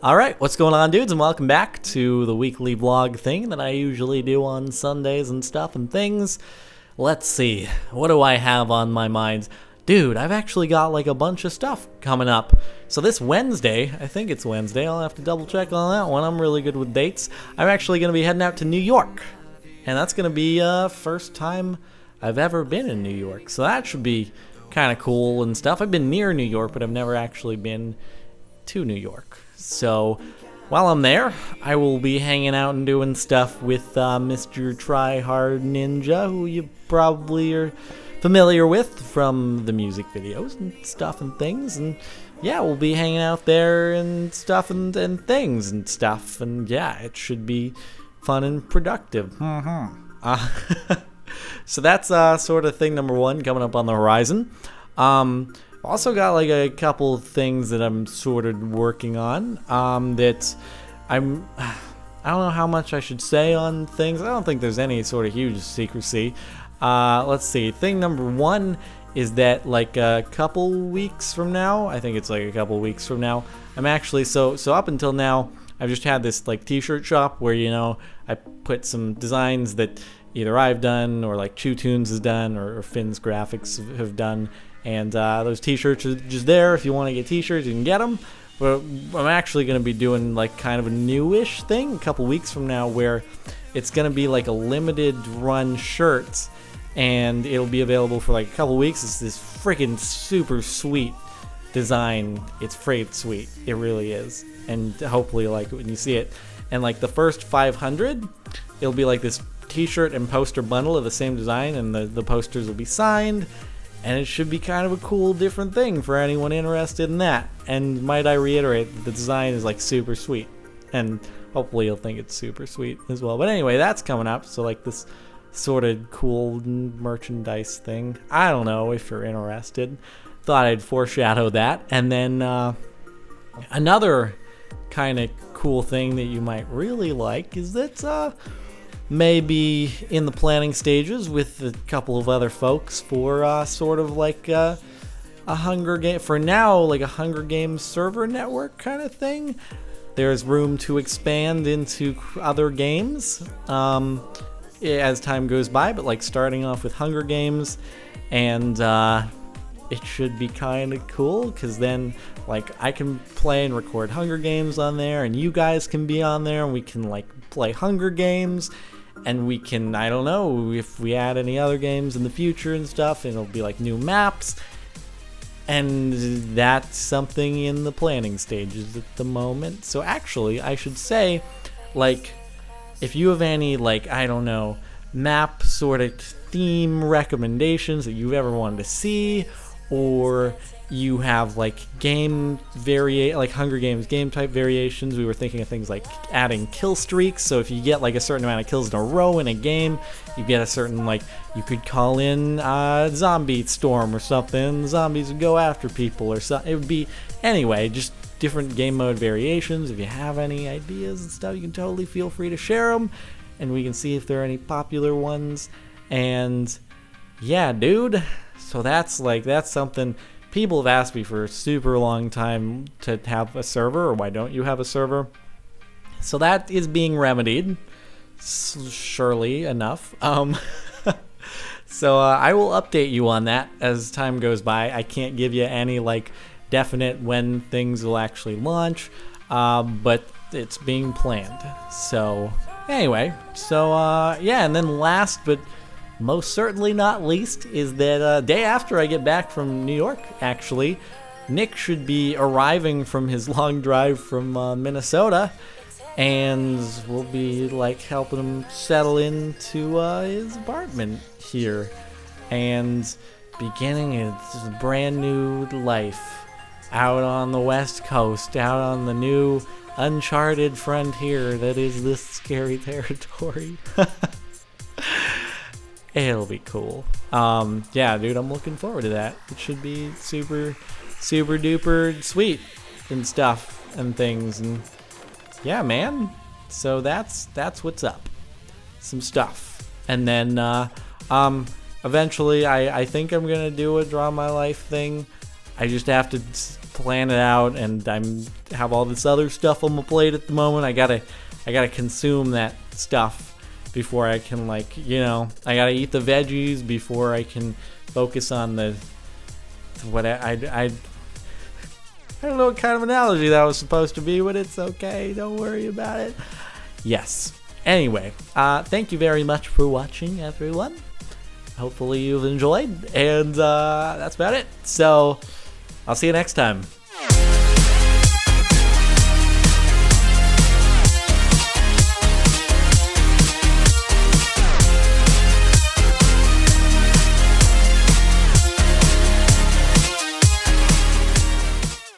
Alright, what's going on, dudes, and welcome back to the weekly vlog thing that I usually do on Sundays and stuff and things. Let's see, what do I have on my mind? Dude, I've actually got like a bunch of stuff coming up. So this Wednesday, I think it's Wednesday, I'll have to double check on that one, I'm really good with dates. I'm actually going to be heading out to New York. And that's going to be first time I've ever been in New York. So that should be kind of cool and stuff. I've been near New York, but I've never actually been to New York. So while I'm there, I will be hanging out and doing stuff with Mr. Tryhard Ninja, who you probably are familiar with from the music videos and stuff and things. And yeah, we'll be hanging out there and stuff and things and stuff. And yeah, it should be fun and productive. So that's sort of thing number one coming up on the horizon. Also got like a couple things that I'm sort of working on that I don't know how much I should say on things. I don't think there's any sort of huge secrecy. Let's see. Thing number one is that like a couple weeks from now, I think it's like a couple weeks from now, I'm actually so up until now I've just had this like t-shirt shop where, you know, I put some designs that either I've done or like Chew Tunes has done or Finn's Graphics have done. And those t-shirts are just there. If you want to get t-shirts, you can get them. But I'm actually going to be doing like kind of a newish thing a couple weeks from now where it's going to be like a limited run shirt. And it'll be available for like a couple weeks. It's this freaking super sweet design. It's freaking sweet. It really is. And hopefully you like it when you see it. And like the first 500, it'll be like this t-shirt and poster bundle of the same design. And the posters will be signed. And it should be kind of a cool, different thing for anyone interested in that. And might I reiterate, the design is like super sweet. And hopefully you'll think it's super sweet as well. But anyway, that's coming up. So like this sort of cool merchandise thing. I don't know if you're interested. Thought I'd foreshadow that. And then another kind of cool thing that you might really like is that maybe in the planning stages with a couple of other folks for sort of like a Hunger Game, for now, like a Hunger Games server network kind of thing. There's room to expand into other games as time goes by, but like starting off with Hunger Games, and it should be kind of cool because then like I can play and record Hunger Games on there, and you guys can be on there, and we can like play Hunger Games. And we can, I don't know, if we add any other games in the future and stuff, and it'll be like new maps. And that's something in the planning stages at the moment. So actually, I should say, like, if you have any, like, I don't know, map sort of theme recommendations that you've ever wanted to see, or you have like like Hunger Games game type variations. We were thinking of things like adding kill streaks. So if you get like a certain amount of kills in a row in a game, you get a certain, like, you could call in zombie storm or something. Zombies would go after people or something. It would be, anyway, just different game mode variations. If you have any ideas and stuff, you can totally feel free to share them, and we can see if there are any popular ones. And yeah, dude. So that's something people have asked me for a super long time to have a server, or why don't you have a server? So that is being remedied, surely enough. So I will update you on that as time goes by. I can't give you any like definite when things will actually launch, but it's being planned. So anyway, yeah, and then last but most certainly not least is that day after I get back from New York, actually, Nick should be arriving from his long drive from Minnesota, and we'll be like helping him settle into his apartment here and beginning his brand new life out on the West Coast, out on the new uncharted frontier that is this scary territory. It'll be cool. Yeah, dude, I'm looking forward to that. It should be super, super duper sweet and stuff and things. And yeah, man. So that's what's up. Some stuff. And then eventually I think I'm gonna do a Draw My Life thing I just have to plan it out, and have all this other stuff on my plate at the moment. I gotta consume that stuff before I can, like, I gotta eat the veggies before I can focus on the what I don't know what kind of analogy that was supposed to be, but it's okay. Don't worry about it. Yes. Anyway, thank you very much for watching, everyone. Hopefully you've enjoyed, and that's about it. So I'll see you next time.